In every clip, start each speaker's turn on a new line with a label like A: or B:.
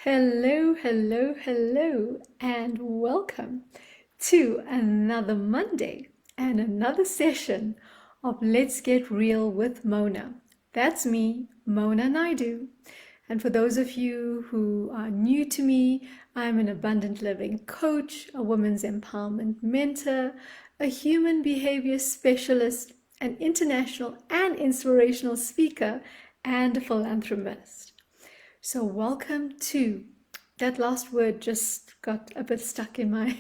A: Hello, hello, hello, and welcome to another Monday and another session of Let's Get Real with Mona. That's me, Mona Naidu. And for those of you who are new to me, I'm an abundant living coach, a women's empowerment mentor, a human behavior specialist, an international and inspirational speaker, and a philanthropist. So welcome to that last word just got a bit stuck in my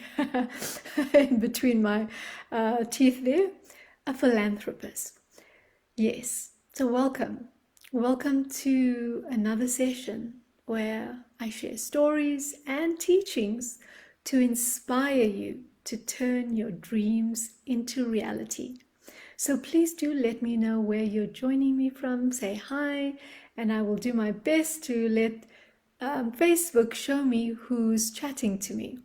A: in between my teeth there. A philanthropist. Yes. So welcome to another session where I share stories and teachings to inspire you to turn your dreams into reality. So please do let me know where you're joining me from. Say hi, and I will do my best to let Facebook show me who's chatting to me.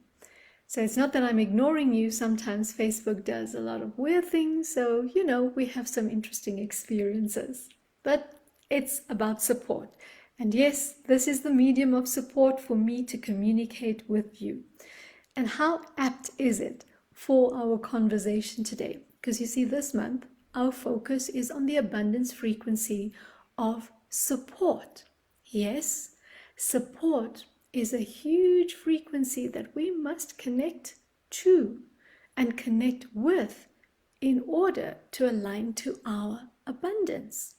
A: So it's not that I'm ignoring you. Sometimes Facebook does a lot of weird things. So, we have some interesting experiences. But it's about support. And yes, this is the medium of support for me to communicate with you. And how apt is it for our conversation today? Because you see, this month, our focus is on the abundance frequency of support. Yes, support is a huge frequency that we must connect to and connect with in order to align to our abundance.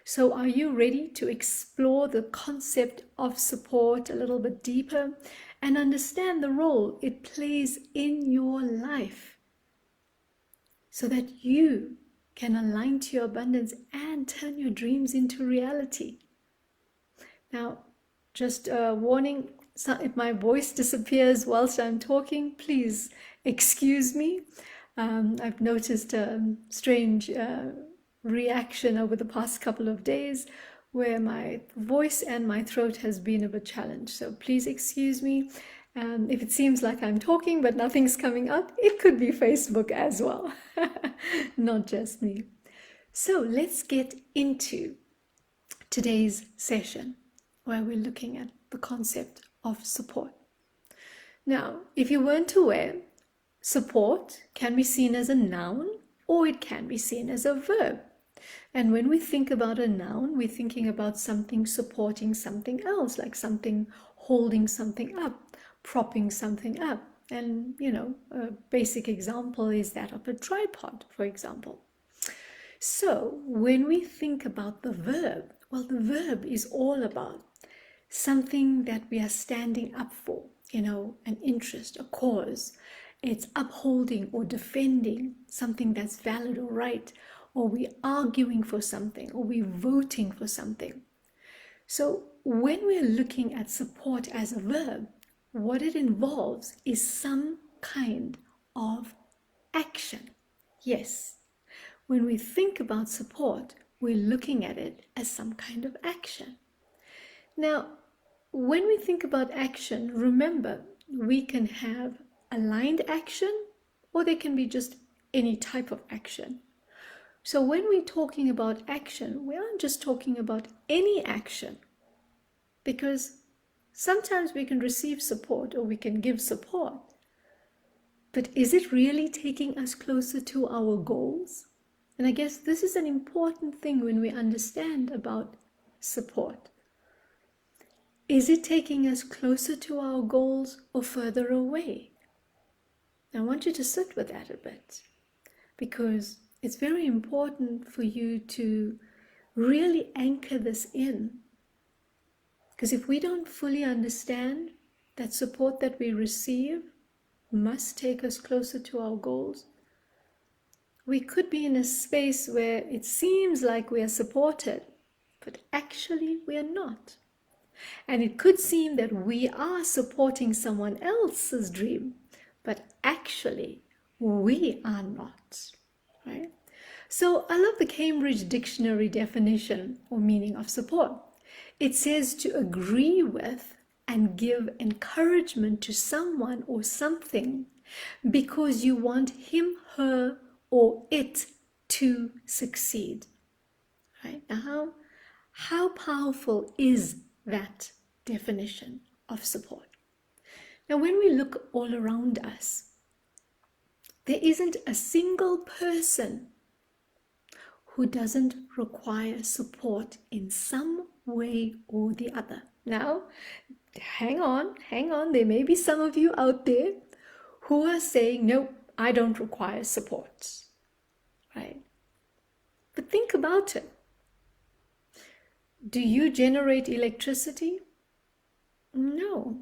A: So are you ready to explore the concept of support a little bit deeper and understand the role it plays in your life so that you can align to your abundance and turn your dreams into reality? Now, just a warning, if my voice disappears whilst I'm talking, please excuse me. I've noticed a strange reaction over the past couple of days where my voice and my throat has been a bit challenged. So please excuse me. If it seems like I'm talking but nothing's coming up, it could be Facebook as well, not just me. So let's get into today's session where we're looking at the concept of support. Now, if you weren't aware, support can be seen as a noun or it can be seen as a verb. And when we think about a noun, we're thinking about something supporting something else, like something holding something up, propping something up. And, a basic example is that of a tripod, for example. So when we think about the verb, well, the verb is all about something that we are standing up for, an interest, a cause. It's upholding or defending something that's valid or right, or we're arguing for something, or we're voting for something. So when we're looking at support as a verb, what it involves is some kind of action. Yes, when we think about support, we're looking at it as some kind of action. Now, when we think about action, remember, we can have aligned action or they can be just any type of action. So when we're talking about action, we aren't just talking about any action, because sometimes we can receive support or we can give support, but is it really taking us closer to our goals? And I guess this is an important thing when we understand about support. Is it taking us closer to our goals or further away? I want you to sit with that a bit, because it's very important for you to really anchor this in. Because if we don't fully understand that support that we receive must take us closer to our goals, we could be in a space where it seems like we are supported, but actually we are not. And it could seem that we are supporting someone else's dream, but actually we are not, right? So I love the Cambridge Dictionary definition or meaning of support. It says to agree with and give encouragement to someone or something because you want him, her, or it to succeed. Right? Now, how powerful is that definition of support. Now, when we look all around us, there isn't a single person who doesn't require support in some way or the other. Now, hang on. There may be some of you out there who are saying, no, I don't require support, right? But think about it. Do you generate electricity? No.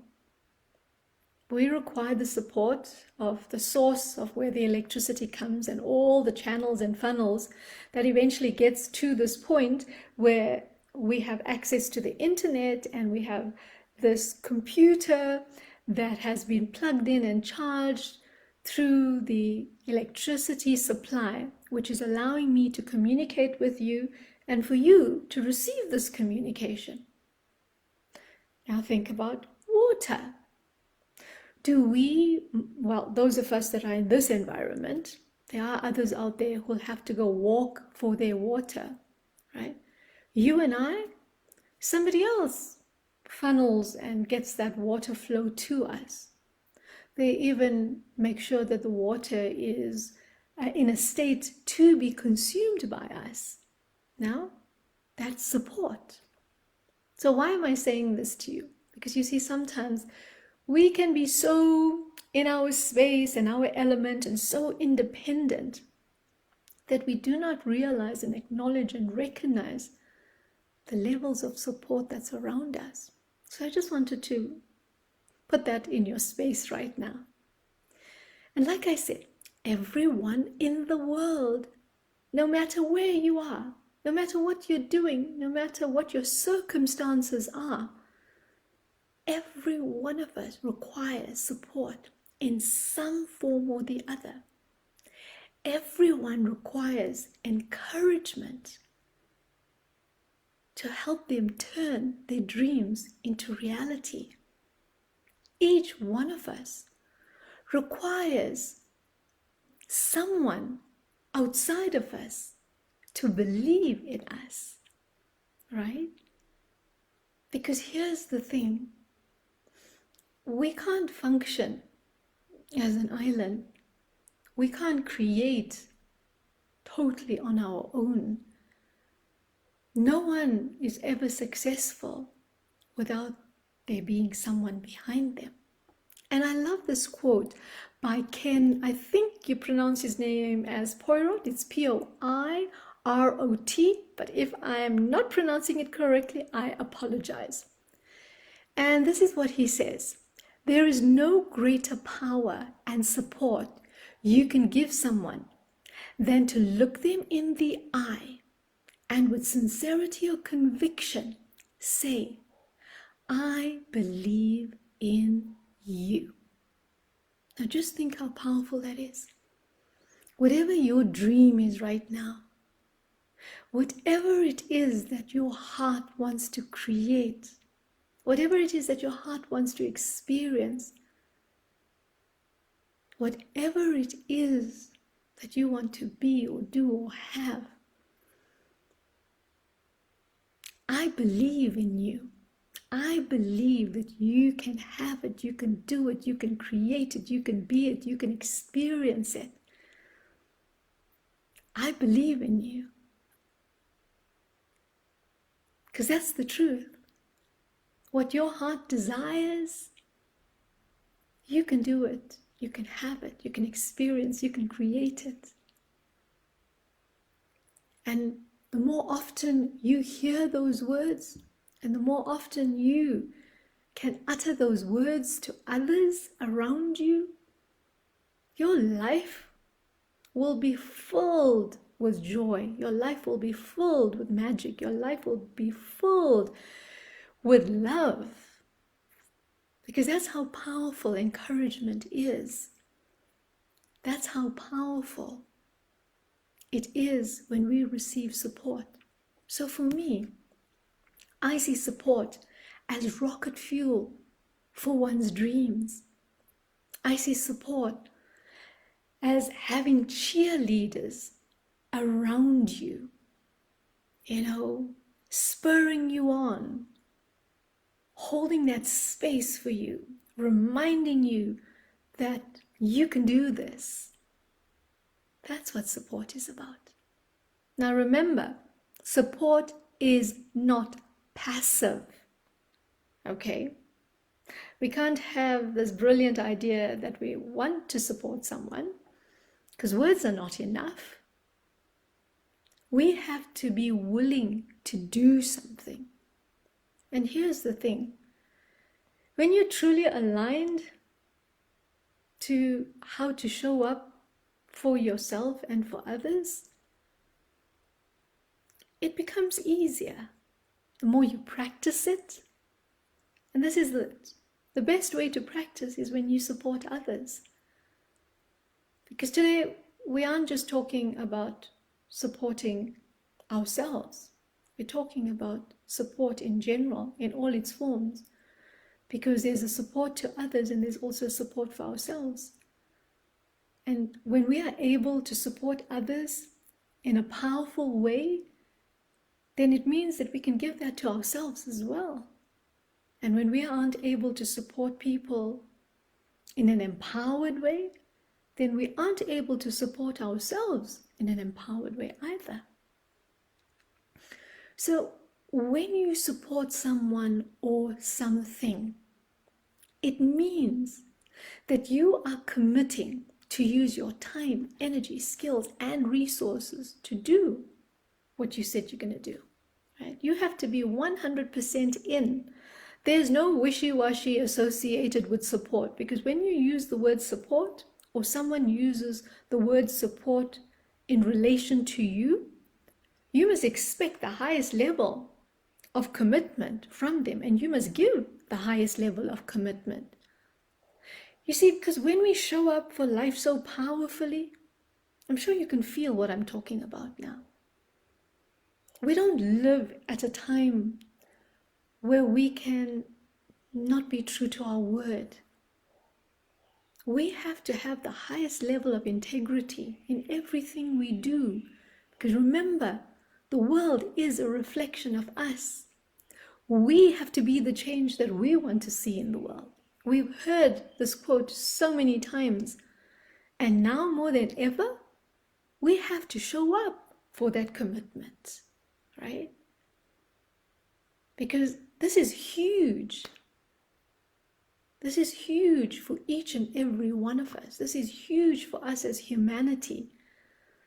A: We require the support of the source of where the electricity comes and all the channels and funnels that eventually gets to this point where we have access to the internet and we have this computer that has been plugged in and charged through the electricity supply, which is allowing me to communicate with you and for you to receive this communication. Now think about water. Well, those of us that are in this environment, there are others out there who will have to go walk for their water, right? You and I, somebody else funnels and gets that water flow to us. They even make sure that the water is in a state to be consumed by us. Now, that's support. So why am I saying this to you? Because you see, sometimes we can be so in our space and our element and so independent that we do not realize and acknowledge and recognize the levels of support that's around us. So I just wanted to put that in your space right now. And like I said, everyone in the world, no matter where you are, no matter what you're doing, no matter what your circumstances are, every one of us requires support in some form or the other. Everyone requires encouragement to help them turn their dreams into reality. Each one of us requires someone outside of us to believe in us, right? Because here's the thing. We can't function as an island. We can't create totally on our own. No one is ever successful without there being someone behind them. And I love this quote by Ken, I think you pronounce his name as Poirot. It's Poirot, but if I am not pronouncing it correctly, I apologize. And this is what he says. There is no greater power and support you can give someone than to look them in the eye and with sincerity or conviction say, I believe in you. Now just think how powerful that is. Whatever your dream is right now, whatever it is that your heart wants to create, whatever it is that your heart wants to experience, whatever it is that you want to be or do or have, I believe in you. I believe that you can have it, you can do it, you can create it, you can be it, you can experience it. I believe in you. Because that's the truth. What your heart desires, you can do it, you can have it, you can experience, you can create it. And the more often you hear those words, and the more often you can utter those words to others around you, your life will be filled with joy. Your life will be filled with magic. Your life will be filled with love. Because that's how powerful encouragement is. That's how powerful it is when we receive support. So for me, I see support as rocket fuel for one's dreams. I see support as having cheerleaders around you, spurring you on, holding that space for you, reminding you that you can do this. That's what support is about. Now remember, support is not passive. Okay? We can't have this brilliant idea that we want to support someone because words are not enough. We have to be willing to do something. And here's the thing. When you're truly aligned to how to show up for yourself and for others, it becomes easier. The more you practice it, and this is the best way to practice is when you support others. Because today we aren't just talking about supporting ourselves. We're talking about support in general, in all its forms. Because there's a support to others and there's also support for ourselves. And when we are able to support others in a powerful way, then it means that we can give that to ourselves as well. And when we aren't able to support people in an empowered way, then we aren't able to support ourselves in an empowered way either. So when you support someone or something, it means that you are committing to use your time, energy, skills, and resources to do what you said you're going to do. Right? You have to be 100% in. There's no wishy-washy associated with support, because when you use the word support, or someone uses the word support in relation to you, you must expect the highest level of commitment from them, and you must give the highest level of commitment. You see, because when we show up for life so powerfully, I'm sure you can feel what I'm talking about now. We don't live at a time where we can not be true to our word. We have to have the highest level of integrity in everything we do. Because remember, the world is a reflection of us. We have to be the change that we want to see in the world. We've heard this quote so many times. And now more than ever, we have to show up for that commitment, right? Because this is huge. This is huge for each and every one of us. This is huge for us as humanity.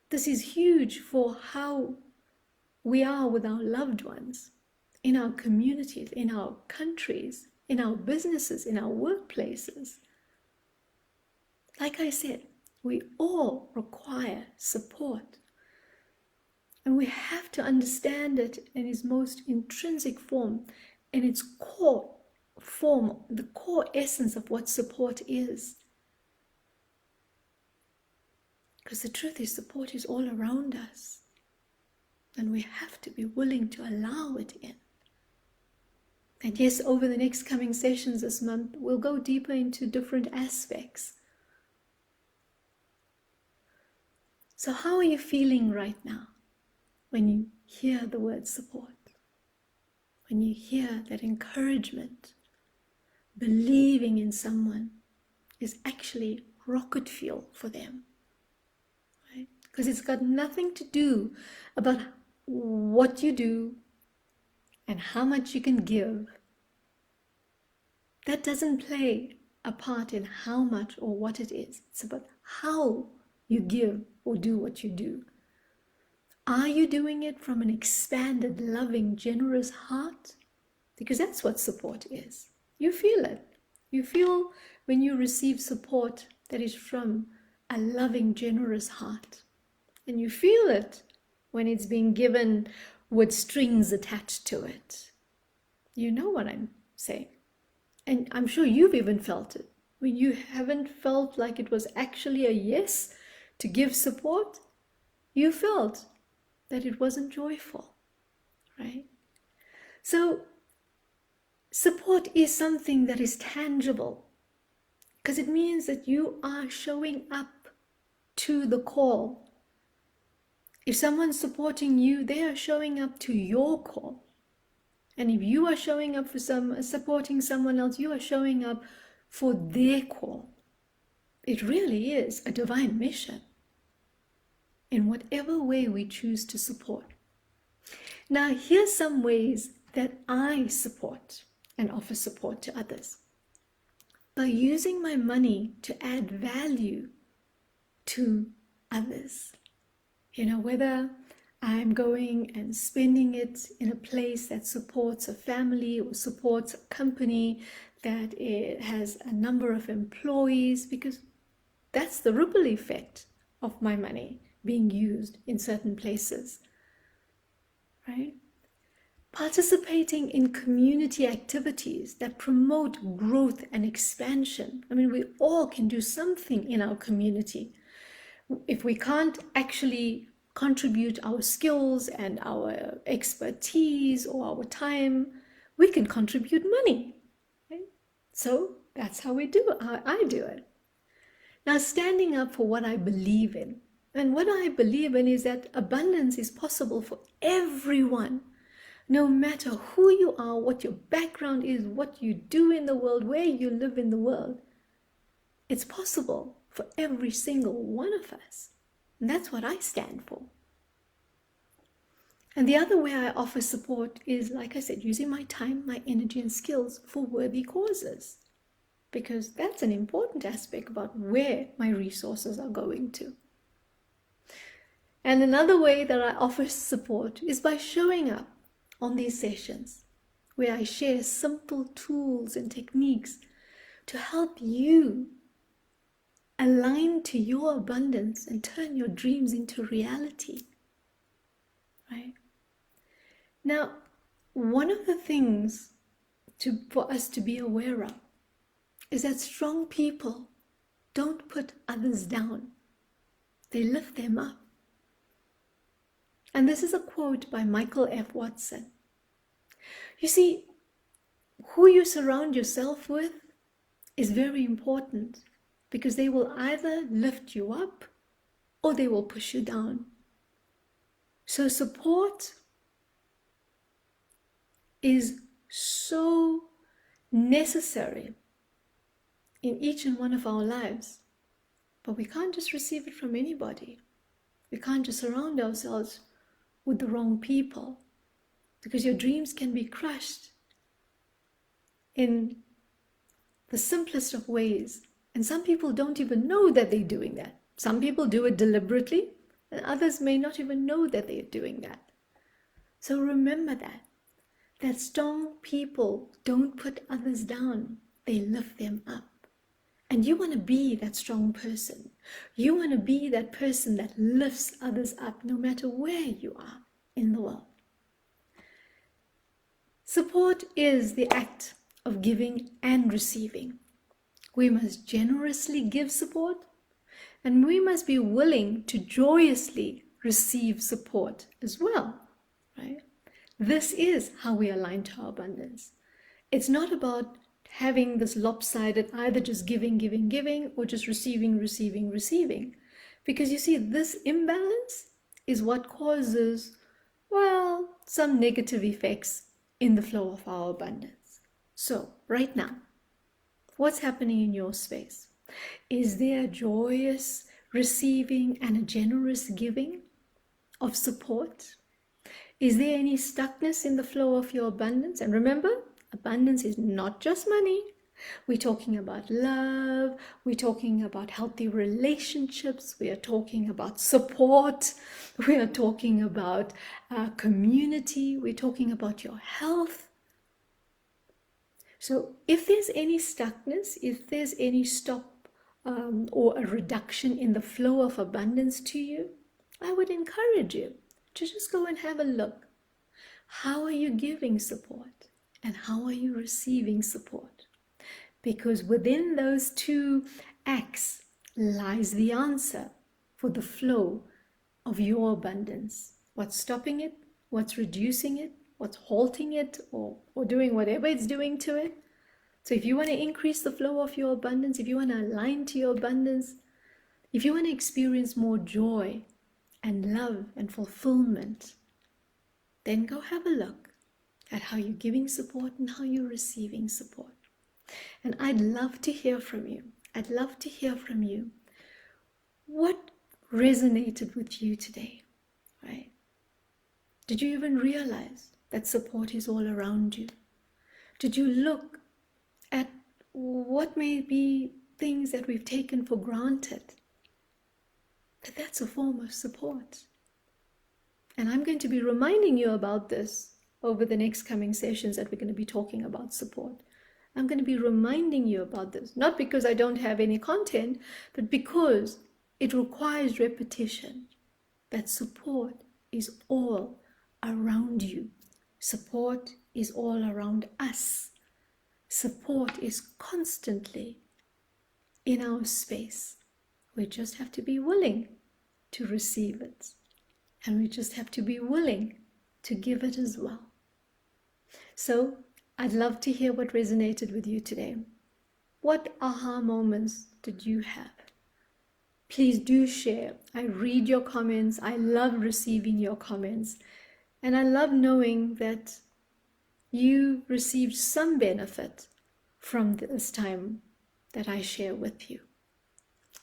A: This is huge for how we are with our loved ones, in our communities, in our countries, in our businesses, in our workplaces. Like I said, we all require support. And we have to understand it in its most intrinsic form, in its core form, the core essence of what support is. Because the truth is, support is all around us. And we have to be willing to allow it in. And yes, over the next coming sessions this month, we'll go deeper into different aspects. So how are you feeling right now when you hear the word support? When you hear that encouragement, believing in someone is actually rocket fuel for them, right? Because it's got nothing to do about what you do and how much you can give. That doesn't play a part in how much or what it is. It's about how you give or do what you do. Are you doing it from an expanded, loving, generous heart? Because that's what support is. You feel it. You feel when you receive support that is from a loving, generous heart. And you feel it when it's being given with strings attached to it. You know what I'm saying. And I'm sure you've even felt it. When you haven't felt like it was actually a yes to give support, you felt that it wasn't joyful, right? So support is something that is tangible, because it means that you are showing up to the call. If someone's supporting you, they are showing up to your call. And if you are showing up for supporting someone else, you are showing up for their call. It really is a divine mission in whatever way we choose to support. Now, here's some ways that I support and offer support to others. By using my money to add value to others. Whether I'm going and spending it in a place that supports a family or supports a company that it has a number of employees, because that's the ripple effect of my money being used in certain places, right? Participating in community activities that promote growth and expansion. I mean, we all can do something in our community. If we can't actually contribute our skills and our expertise or our time, we can contribute money. Right? So that's how I do it. Now, standing up for what I believe in. And what I believe in is that abundance is possible for everyone. No matter who you are, what your background is, what you do in the world, where you live in the world, it's possible for every single one of us. And that's what I stand for. And the other way I offer support is, like I said, using my time, my energy, and skills for worthy causes. Because that's an important aspect about where my resources are going to. And another way that I offer support is by showing up on these sessions where I share simple tools and techniques to help you align to your abundance and turn your dreams into reality, right? Now, one of the things for us to be aware of is that strong people don't put others down. They lift them up. And this is a quote by Michael F. Watson. You see, who you surround yourself with is very important, because they will either lift you up or they will push you down. So support is so necessary in each and one of our lives. But we can't just receive it from anybody. We can't just surround ourselves with the wrong people, because your dreams can be crushed in the simplest of ways. And some people don't even know that they're doing that. Some people do it deliberately, and others may not even know that they're doing that. So remember that strong people don't put others down. They lift them up. And you want to be that strong person. You want to be that person that lifts others up no matter where you are in the world. Support is the act of giving and receiving. We must generously give support, and we must be willing to joyously receive support as well, right? This is how we align to our abundance. It's not about having this lopsided, either just giving, or just receiving. Because you see, this imbalance is what causes, some negative effects in the flow of our abundance. So, right now, what's happening in your space? Is there a joyous receiving and a generous giving of support? Is there any stuckness in the flow of your abundance? And remember, abundance is not just money. We're talking about love. We're talking about healthy relationships. We are talking about support. We are talking about community. We're talking about your health. So if there's any stuckness, if there's any stop or a reduction in the flow of abundance to you, I would encourage you to just go and have a look. How are you giving support? And how are you receiving support? Because within those two acts lies the answer for the flow of your abundance. What's stopping it? What's reducing it? What's halting it? Or doing whatever it's doing to it? So if you want to increase the flow of your abundance, if you want to align to your abundance, if you want to experience more joy and love and fulfillment, then go have a look. at how you're giving support and how you're receiving support. And I'd love to hear from you. I'd love to hear from you. What resonated with you today, right? Did you even realize that support is all around you? Did you look at what may be things that we've taken for granted? That's a form of support. And I'm going to be reminding you about this over the next coming sessions that we're going to be talking about support. I'm going to be reminding you about this, not because I don't have any content, but because it requires repetition. That support is all around you. Support is all around us. Support is constantly in our space. We just have to be willing to receive it. And we just have to be willing to give it as well. So I'd love to hear what resonated with you today. What aha moments did you have? Please do share. I read your comments. I love receiving your comments. And I love knowing that you received some benefit from this time that I share with you.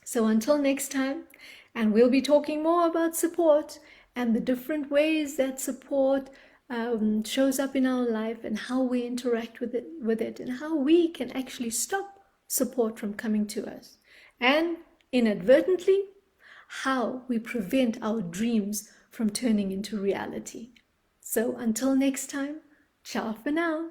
A: So until next time, and we'll be talking more about support and the different ways that support shows up in our life and how we interact with it and how we can actually stop support from coming to us. And inadvertently, how we prevent our dreams from turning into reality. So until next time, ciao for now.